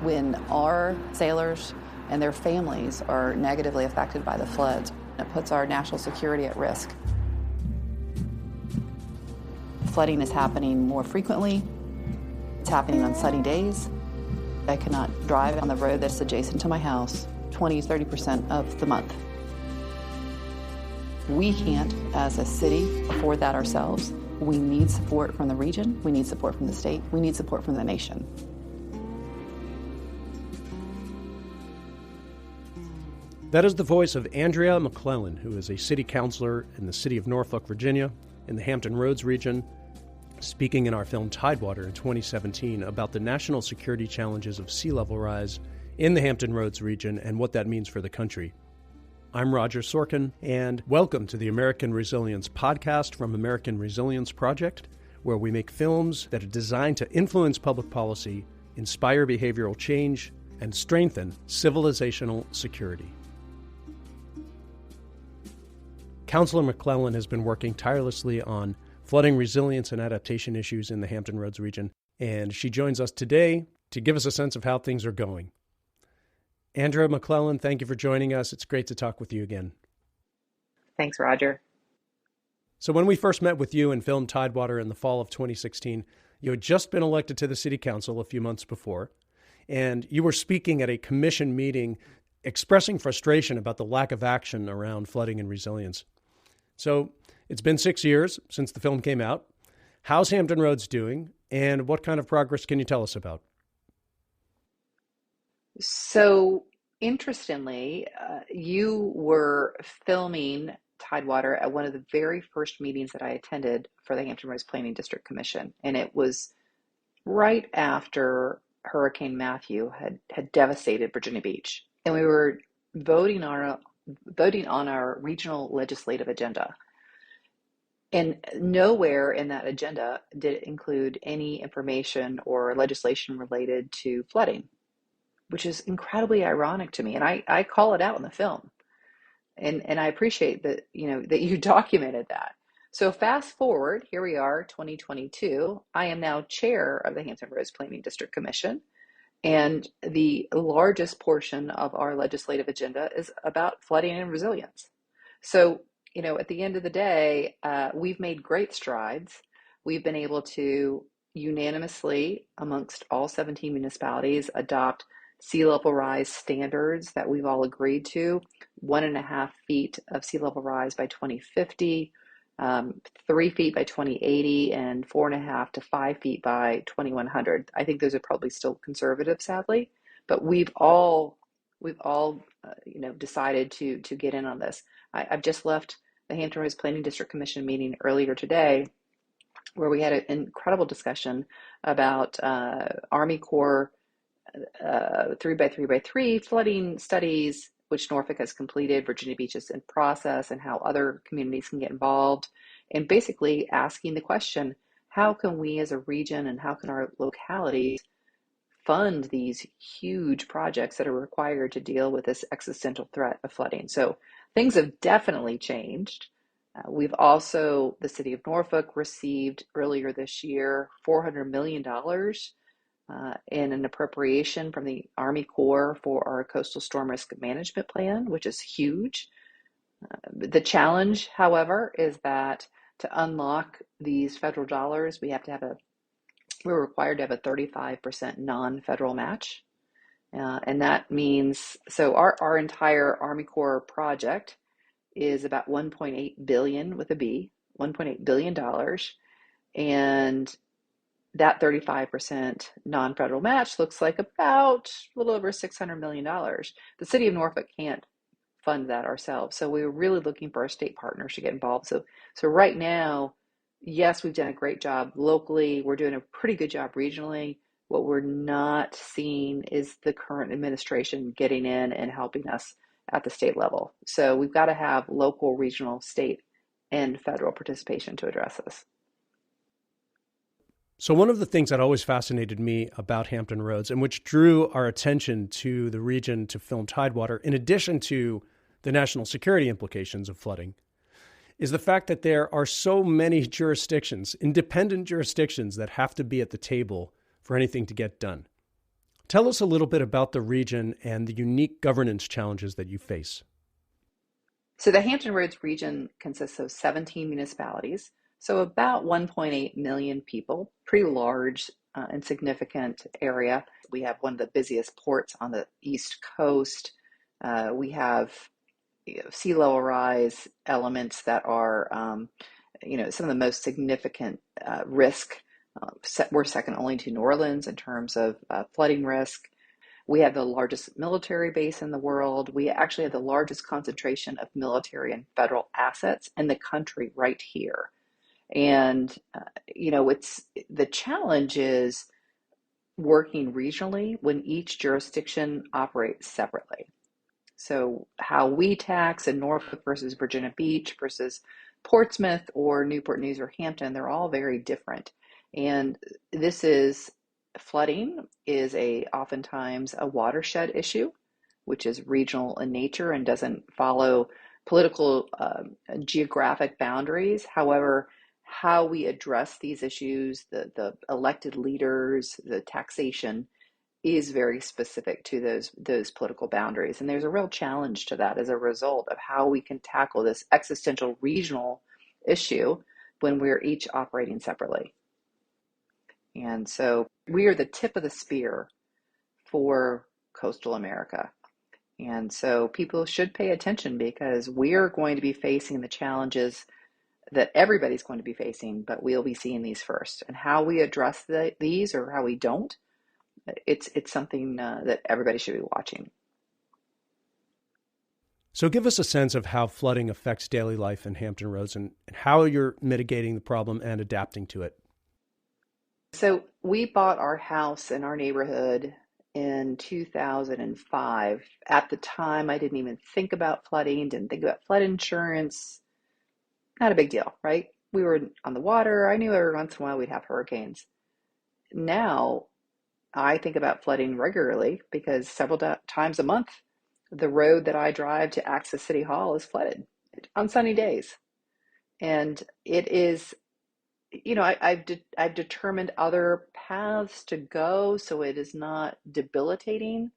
When our sailors and their families are negatively affected by the floods, it puts our national security at risk. Flooding is happening more frequently. It's happening on sunny days. I cannot drive on the road that's adjacent to my house 20-30% of the month. We can't, as a city, afford that ourselves. We need support from the region. We need support from the state. We need support from the nation. That is the voice of Andria McClellan, who is a city councilor in the City of Norfolk, Virginia, in the Hampton Roads region, speaking in our film Tidewater in 2017 about the national security challenges of sea level rise in the Hampton Roads region and what that means for the country. I'm Roger Sorkin, and welcome to the American Resilience Podcast from American Resilience Project, where we make films that are designed to influence public policy, inspire behavioral change, and strengthen civilizational security. Councilor McClellan has been working tirelessly on flooding resilience and adaptation issues in the Hampton Roads region, and she joins us today to give us a sense of how things are going. Andria McClellan, thank you for joining us. It's great to talk with you again. Thanks, Roger. So when we first met with you and filmed Tidewater in the fall of 2016, you had just been elected to the City Council a few months before, and you were speaking at a commission meeting expressing frustration about the lack of action around flooding and resilience. So it's been 6 years since the film came out. How's Hampton Roads doing, and what kind of progress can you tell us about? So, interestingly, you were filming Tidewater at one of the very first meetings that I attended for the Hampton Roads Planning District Commission, and it was right after Hurricane Matthew had devastated Virginia Beach, and we were voting on our regional legislative agenda. And nowhere in that agenda did it include any information or legislation related to flooding, which is incredibly ironic to me. And I call it out in the film. And I appreciate that, that you documented that. So fast forward, here we are, 2022. I am now chair of the Hampton Roads Planning District Commission. And the largest portion of our legislative agenda is about flooding and resilience. So, at the end of the day, we've made great strides. We've been able to unanimously, amongst all 17 municipalities, adopt sea level rise standards that we've all agreed to: 1.5 feet of sea level rise by 2050, 3 feet by 2080, and 4.5 to 5 feet by 2100. I think those are probably still conservative, sadly, but we've all decided to get in on this. I've just left the Hampton Roads Planning District Commission meeting earlier today, where we had an incredible discussion about Army Corps 3x3x3 flooding studies, which Norfolk has completed, Virginia Beach is in process, and how other communities can get involved, and basically asking the question, how can we as a region and how can our localities fund these huge projects that are required to deal with this existential threat of flooding? So things have definitely changed. We've also, the City of Norfolk received earlier this year $400 million in an appropriation from the Army Corps for our coastal storm risk management plan, which is huge. The challenge, however, is that to unlock these federal dollars, we're required to have a 35% non-federal match. And that means, so our entire Army Corps project is about $1.8 billion with a B, $1.8 billion. And that 35% non-federal match looks like about a little over $600 million. The City of Norfolk can't fund that ourselves. So we were really looking for our state partners to get involved. So right now, yes, we've done a great job locally. We're doing a pretty good job regionally. What we're not seeing is the current administration getting in and helping us at the state level. So we've got to have local, regional, state, and federal participation to address this. So one of the things that always fascinated me about Hampton Roads, and which drew our attention to the region to film Tidewater, in addition to the national security implications of flooding, is the fact that there are so many jurisdictions, independent jurisdictions, that have to be at the table for anything to get done. Tell us a little bit about the region and the unique governance challenges that you face. So the Hampton Roads region consists of 17 municipalities, so about 1.8 million people, pretty large and significant area. We have one of the busiest ports on the East Coast. We have sea level rise elements that are, some of the most significant risk. We're second only to New Orleans in terms of flooding risk. We have the largest military base in the world. We actually have the largest concentration of military and federal assets in the country right here. And, it's the challenge is working regionally when each jurisdiction operates separately. So how we tax in Norfolk versus Virginia Beach versus Portsmouth or Newport News or Hampton, they're all very different. And flooding is oftentimes a watershed issue, which is regional in nature and doesn't follow political geographic boundaries. However, how we address these issues, the elected leaders, the taxation, is very specific to those political boundaries. And there's a real challenge to that as a result of how we can tackle this existential regional issue when we're each operating separately. And so we are the tip of the spear for coastal America. And so people should pay attention because we're going to be facing the challenges that everybody's going to be facing, but we'll be seeing these first. And how we address these or how we don't, it's something that everybody should be watching. So give us a sense of how flooding affects daily life in Hampton Roads and how you're mitigating the problem and adapting to it. So we bought our house in our neighborhood in 2005. At the time, I didn't even think about flooding, didn't think about flood insurance. Not a big deal, right? We were on the water. I knew every once in a while we'd have hurricanes. Now, I think about flooding regularly because several times a month, the road that I drive to access City Hall is flooded on sunny days. And it is, I've determined other paths to go so it is not debilitating,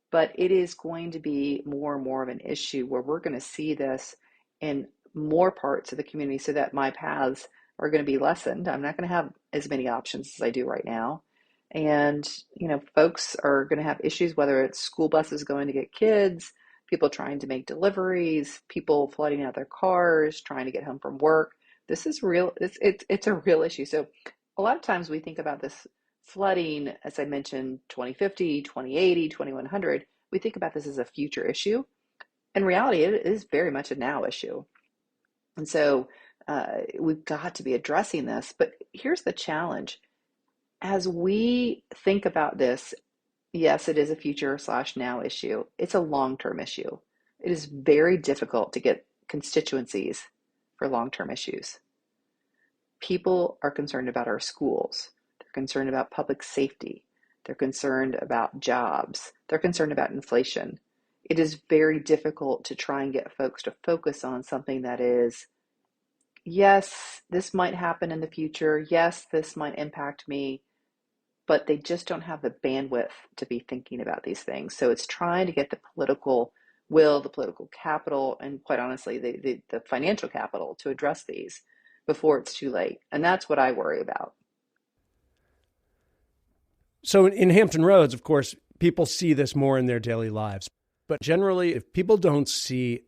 but it is going to be more and more of an issue where we're going to see this in more parts of the community so that my paths are going to be lessened. I'm not going to have as many options as I do right now. And, folks are going to have issues, whether it's school buses going to get kids, people trying to make deliveries, people flooding out their cars, trying to get home from work. This is real. It's a real issue. So a lot of times we think about this flooding, as I mentioned, 2050, 2080, 2100. We think about this as a future issue. In reality, it is very much a now issue. And so we've got to be addressing this. But here's the challenge. As we think about this, yes, it is a future/now issue. It's a long-term issue. It is very difficult to get constituencies for long-term issues. People are concerned about our schools. They're concerned about public safety. They're concerned about jobs. They're concerned about inflation. It is very difficult to try and get folks to focus on something that is, yes, this might happen in the future. Yes, this might impact me. But they just don't have the bandwidth to be thinking about these things. So it's trying to get the political will, the political capital, and quite honestly, the financial capital to address these before it's too late. And that's what I worry about. So in Hampton Roads, of course, people see this more in their daily lives. But generally, if people don't see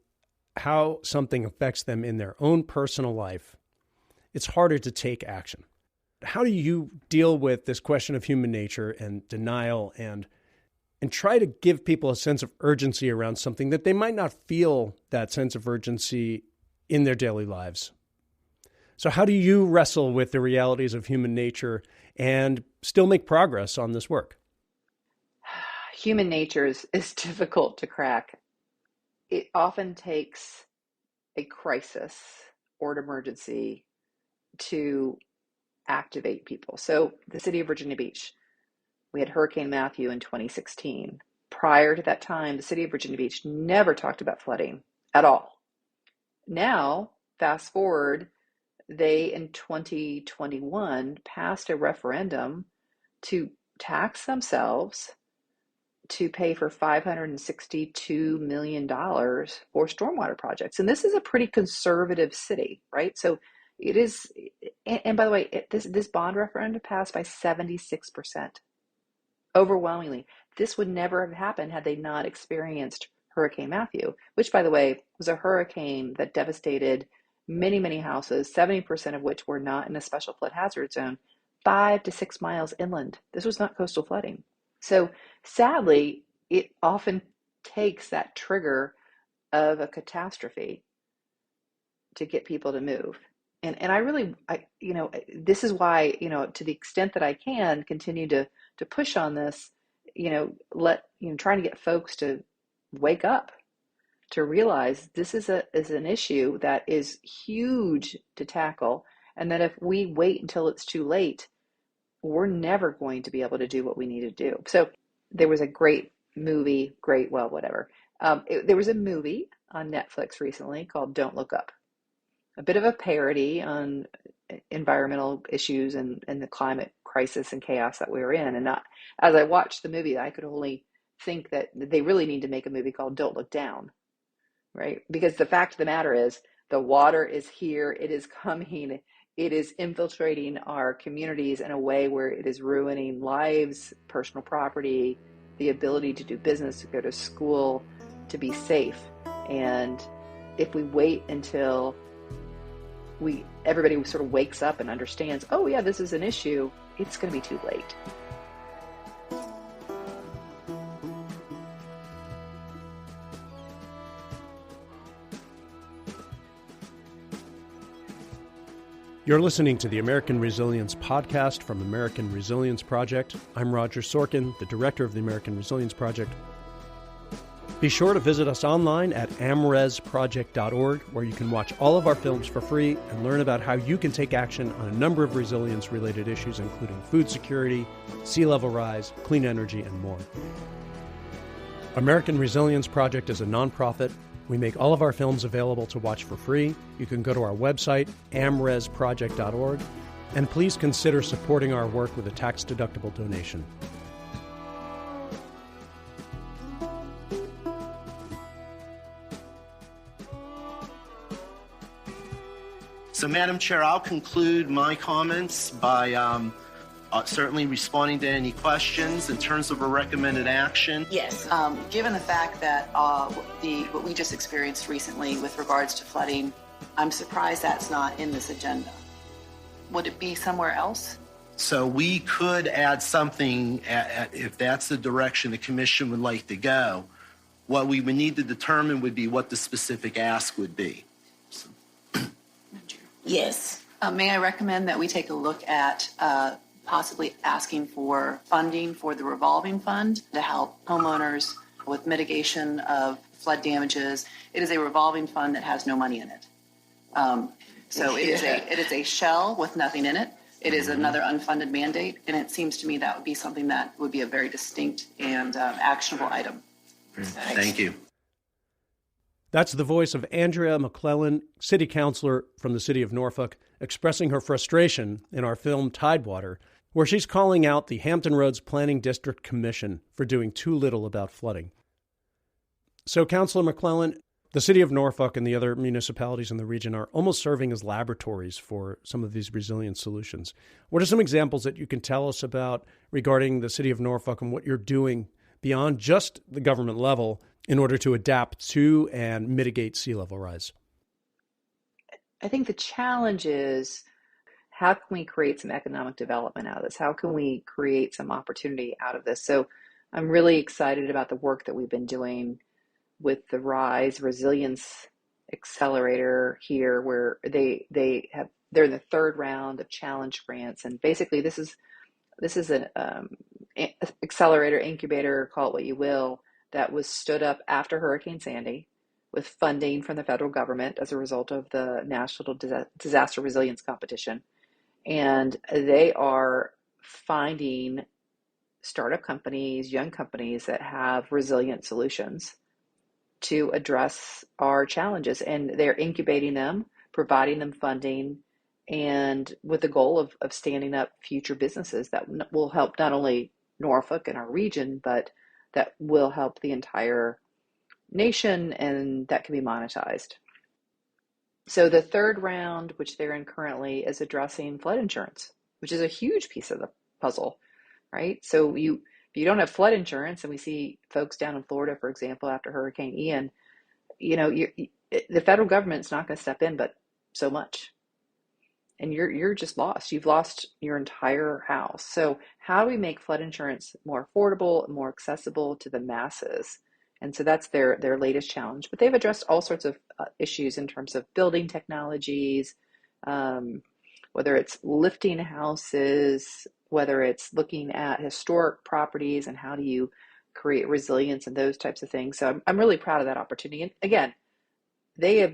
how something affects them in their own personal life, it's harder to take action. How do you deal with this question of human nature and denial and try to give people a sense of urgency around something that they might not feel that sense of urgency in their daily lives? So how do you wrestle with the realities of human nature and still make progress on this work? Human nature is difficult to crack. It often takes a crisis or an emergency to activate people. So the city of Virginia Beach, we had Hurricane Matthew in 2016. Prior to that time, the city of Virginia Beach never talked about flooding at all. Now, fast forward, they in 2021 passed a referendum to tax themselves to pay for $562 million for stormwater projects. And this is a pretty conservative city, right? So it is, and by the way, this bond referendum passed by 76%. Overwhelmingly. This would never have happened had they not experienced Hurricane Matthew, which, by the way, was a hurricane that devastated many, many houses, 70% of which were not in a special flood hazard zone, 5 to 6 miles inland. This was not coastal flooding. So sadly, it often takes that trigger of a catastrophe to get people to move. And I really, this is why, to the extent that I can continue to push on this, trying to get folks to wake up, to realize this is an issue that is huge to tackle, and that if we wait until it's too late, we're never going to be able to do what we need to do. So there was a great movie, there was a movie on Netflix recently called Don't Look Up. A bit of a parody on environmental issues and the climate crisis and chaos that we were in. And as I watched the movie, I could only think that they really need to make a movie called Don't Look Down, right? Because the fact of the matter is the water is here, it is coming, it is infiltrating our communities in a way where it is ruining lives, personal property, the ability to do business, to go to school, to be safe. And if we wait until everybody sort of wakes up and understands, oh yeah, this is an issue, it's going to be too late. You're listening to the American Resilience Podcast from American Resilience Project. I'm Roger Sorkin, the director of the American Resilience Project. Be sure to visit us online at amresproject.org, where you can watch all of our films for free and learn about how you can take action on a number of resilience-related issues, including food security, sea level rise, clean energy, and more. American Resilience Project is a nonprofit. We make all of our films available to watch for free. You can go to our website, amresproject.org, and please consider supporting our work with a tax-deductible donation. So, Madam Chair, I'll conclude my comments by certainly responding to any questions in terms of a recommended action. Yes, given the fact that what we just experienced recently with regards to flooding, I'm surprised that's not in this agenda. Would it be somewhere else? So we could add something if that's the direction the commission would like to go. What we would need to determine would be what the specific ask would be. So. Yes. May I recommend that we take a look at possibly asking for funding for the revolving fund to help homeowners with mitigation of flood damages. It is a revolving fund that has no money in it. It is a shell with nothing in it. It is another unfunded mandate, and it seems to me that would be something that would be a very distinct and actionable item. Thank you. That's the voice of Andria McClellan, city councilor from the City of Norfolk, expressing her frustration in our film Tidewater, where she's calling out the Hampton Roads Planning District Commission for doing too little about flooding. So, Councilor McClellan, the City of Norfolk and the other municipalities in the region are almost serving as laboratories for some of these resilience solutions. What are some examples that you can tell us about regarding the City of Norfolk and what you're doing beyond just the government level in order to adapt to and mitigate sea level rise? I think the challenge is, how can we create some economic development out of this? How can we create some opportunity out of this? So I'm really excited about the work that we've been doing with the RISE Resilience Accelerator here, where they're in the third round of challenge grants. And basically this is an accelerator, incubator, call it what you will, that was stood up after Hurricane Sandy with funding from the federal government as a result of the National Disaster Resilience Competition. And they are finding startup companies, young companies that have resilient solutions to address our challenges. And they're incubating them, providing them funding, and with the goal of standing up future businesses that will help not only Norfolk and our region, but that will help the entire nation and that can be monetized. So the third round, which they're in currently, is addressing flood insurance, which is a huge piece of the puzzle, right? So if you don't have flood insurance, and we see folks down in Florida, for example, after Hurricane Ian, the federal government's not going to step in, but so much. And you're just lost. You've lost your entire house. So how do we make flood insurance more affordable, more accessible to the masses? And so that's their latest challenge. But they've addressed all sorts of issues in terms of building technologies, whether it's lifting houses, whether it's looking at historic properties and how do you create resilience and those types of things. So I'm really proud of that opportunity. And again, they have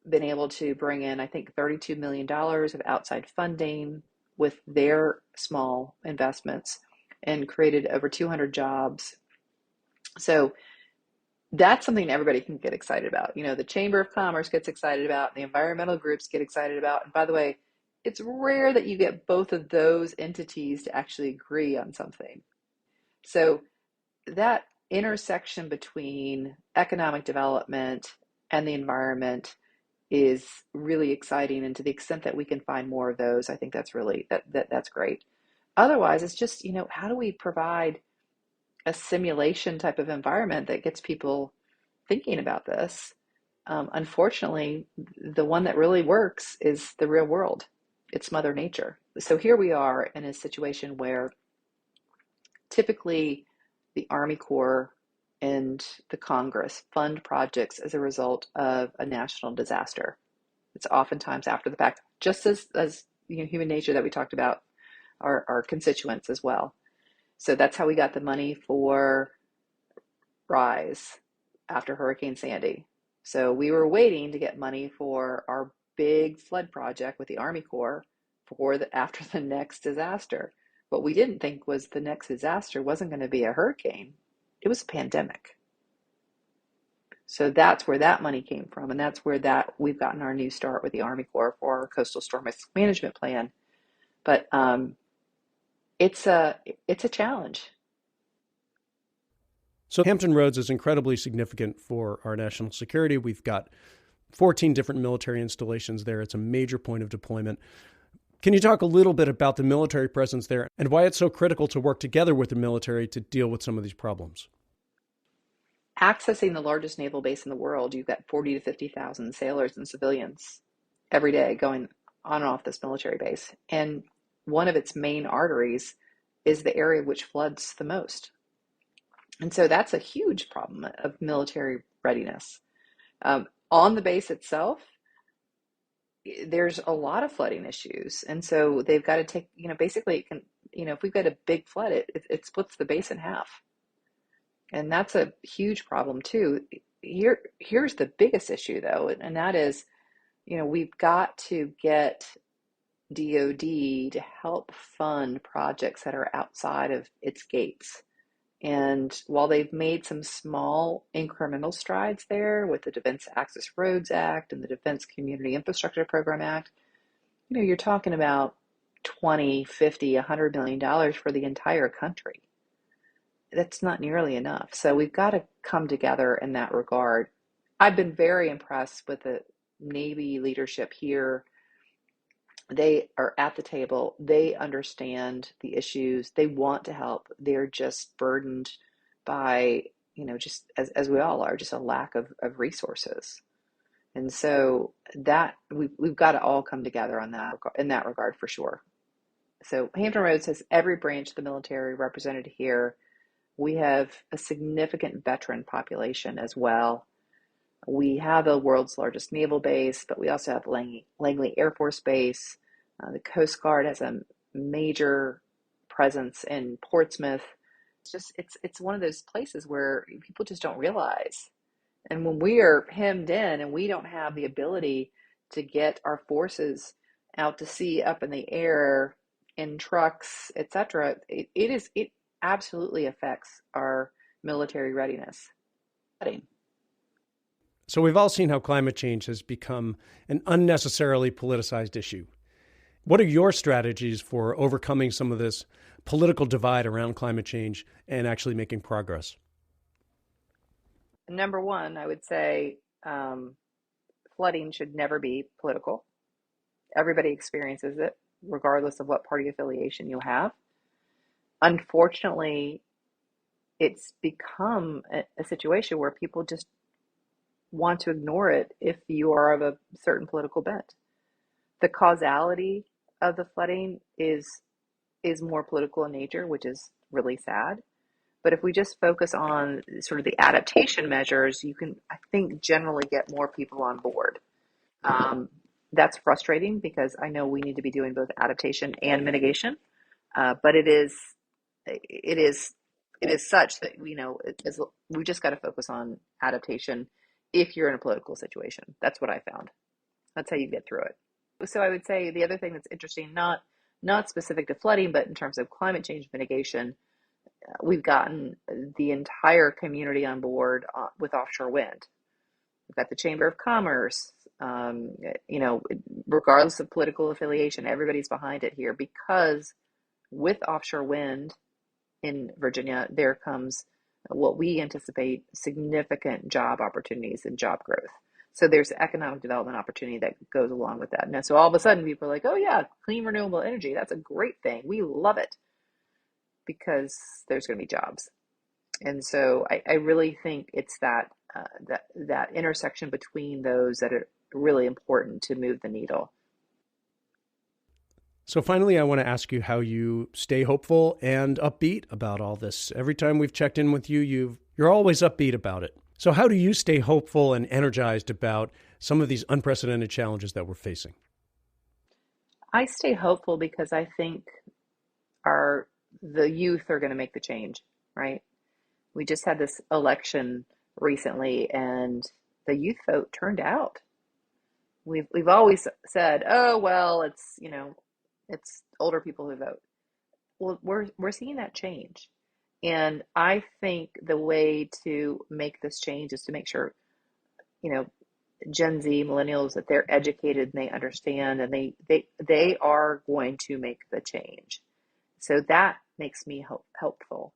been able to bring in, I think, $32 million of outside funding with their small investments and created over 200 jobs. So that's something everybody can get excited about. The Chamber of Commerce gets excited about, the environmental groups get excited about. And by the way, it's rare that you get both of those entities to actually agree on something. So that intersection between economic development and the environment is really exciting. And to the extent that we can find more of those, I think that's really, that's great. Otherwise, it's just, how do we provide a simulation type of environment that gets people thinking about this? Unfortunately, the one that really works is the real world. It's Mother Nature. So here we are in a situation where typically the Army Corps and the Congress fund projects as a result of a national disaster. It's oftentimes after the fact, just as human nature that we talked about, our constituents as well. So that's how we got the money for RISE after Hurricane Sandy. So we were waiting to get money for our big flood project with the Army Corps after the next disaster. What we didn't think was the next disaster wasn't going to be a hurricane. It was a pandemic. So that's where that money came from. And that's where we've gotten our new start with the Army Corps for our coastal storm risk management plan. But it's a challenge. So Hampton Roads is incredibly significant for our national security. We've got 14 different military installations there. It's a major point of deployment. Can you talk a little bit about the military presence there and why it's so critical to work together with the military to deal with some of these problems? Accessing the largest naval base in the world, you've got 40 to 50,000 sailors and civilians every day going on and off this military base. And one of its main arteries is the area which floods the most. And so that's a huge problem of military readiness. On the base itself, there's a lot of flooding issues. And so they've got to take, basically it can, if we've got a big flood, it splits the base in half. And that's a huge problem too. Here's the biggest issue though, and that is, we've got to get DOD to help fund projects that are outside of its gates. And while they've made some small incremental strides there with the Defense Access Roads Act and the Defense Community Infrastructure Program Act, you're talking about $20, $50, $100 million for the entire country. That's not nearly enough. So we've got to come together in that regard. I've been very impressed with the Navy leadership here. They are at the table. They understand the issues. They want to help. They're just burdened by, just as we all are, just a lack of resources. And so that we've got to all come together on that in that regard for sure. So Hampton Roads has every branch of the military represented here. We have a significant veteran population as well. We have the world's largest naval base, but we also have Langley Air Force Base. The Coast Guard has a major presence in Portsmouth. It's one of those places where people just don't realize. And when we are hemmed in and we don't have the ability to get our forces out to sea, up in the air, in trucks, etc., it absolutely affects our military readiness. So we've all seen how climate change has become an unnecessarily politicized issue. What are your strategies for overcoming some of this political divide around climate change and actually making progress? Number one, I would say flooding should never be political. Everybody experiences it, regardless of what party affiliation you have. Unfortunately, it's become a situation where people just want to ignore it if you are of a certain political bent. The causality of the flooding is more political in nature, which is really sad. But if we just focus on sort of the adaptation measures, you can, I think, generally get more people on board. That's frustrating because I know we need to be doing both adaptation and mitigation, but it is such that we just got to focus on adaptation if you're in a political situation. That's what I found. That's how you get through it. So I would say the other thing that's interesting, not specific to flooding, but in terms of climate change mitigation, we've gotten the entire community on board with offshore wind. We've got the Chamber of Commerce, regardless of political affiliation, everybody's behind it here because with offshore wind in Virginia, there comes what we anticipate significant job opportunities and job growth. So there's economic development opportunity that goes along with that. And so all of a sudden people are like, oh yeah, clean renewable energy, that's a great thing. We love it because there's going to be jobs. And so I really think it's that intersection between those that are really important to move the needle. So finally, I want to ask you how you stay hopeful and upbeat about all this. Every time we've checked in with you, you're always upbeat about it. So how do you stay hopeful and energized about some of these unprecedented challenges that we're facing? I stay hopeful because I think the youth are going to make the change, right? We just had this election recently and the youth vote turned out. We've always said, oh, well, it's older people who vote. Well, we're seeing that change. And I think the way to make this change is to make sure, Gen Z, millennials, that they're educated and they understand and they are going to make the change. So that makes me hopeful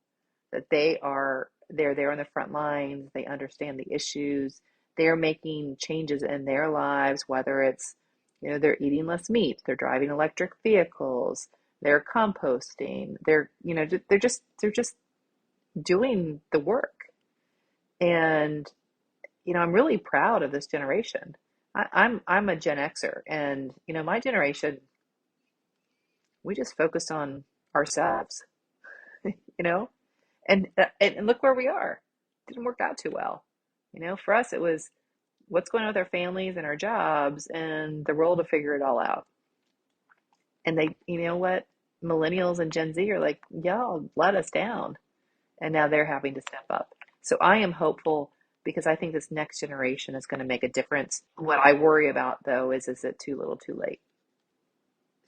that they're there on the front lines, they understand the issues, they're making changes in their lives, whether it's, they're eating less meat, they're driving electric vehicles, they're composting, they're just doing the work. And, I'm really proud of this generation. I'm a Gen Xer and, my generation, we just focused on ourselves, and look where we are. It didn't work out too well. For us, it was what's going on with our families and our jobs and the role to figure it all out. And they, millennials and Gen Z are like, y'all let us down. And now they're having to step up. So I am hopeful because I think this next generation is going to make a difference. What I worry about, though, is it too little too late?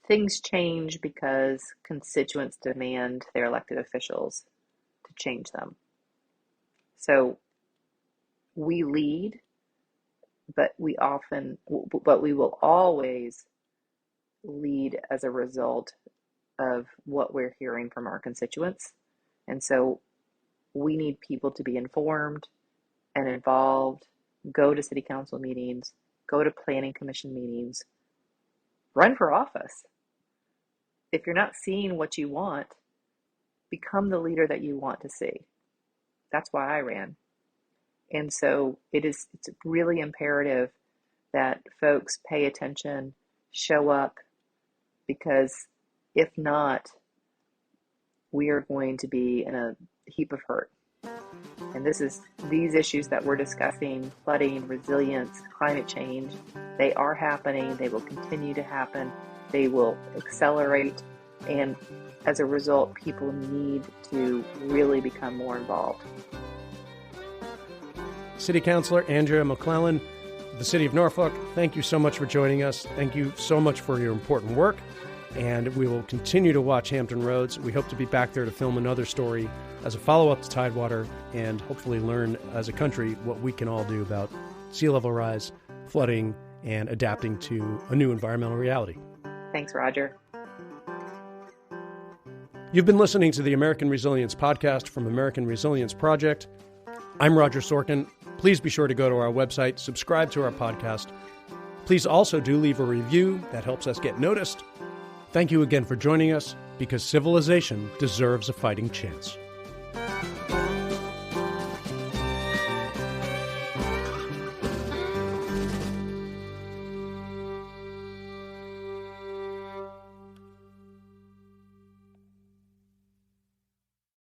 Things change because constituents demand their elected officials to change them. So we lead, but we will always lead as a result of what we're hearing from our constituents. And so we need people to be informed and involved, go to city council meetings, go to planning commission meetings, run for office. If you're not seeing what you want, become the leader that you want to see. That's why I ran. And so it's really imperative that folks pay attention, show up, because if not, we are going to be in a heap of hurt. And these issues that we're discussing, flooding, resilience, climate change, they are happening. They will continue to happen. They will accelerate. And as a result, people need to really become more involved. City Councilor Andria McClellan, the City of Norfolk, thank you so much for joining us. Thank you so much for your important work. And we will continue to watch Hampton Roads. We hope to be back there to film another story as a follow-up to Tidewater and hopefully learn as a country what we can all do about sea level rise, flooding, and adapting to a new environmental reality. Thanks, Roger. You've been listening to the American Resilience Podcast from American Resilience Project. I'm Roger Sorkin. Please be sure to go to our website, subscribe to our podcast. Please also do leave a review. That helps us get noticed. Thank you again for joining us, because civilization deserves a fighting chance.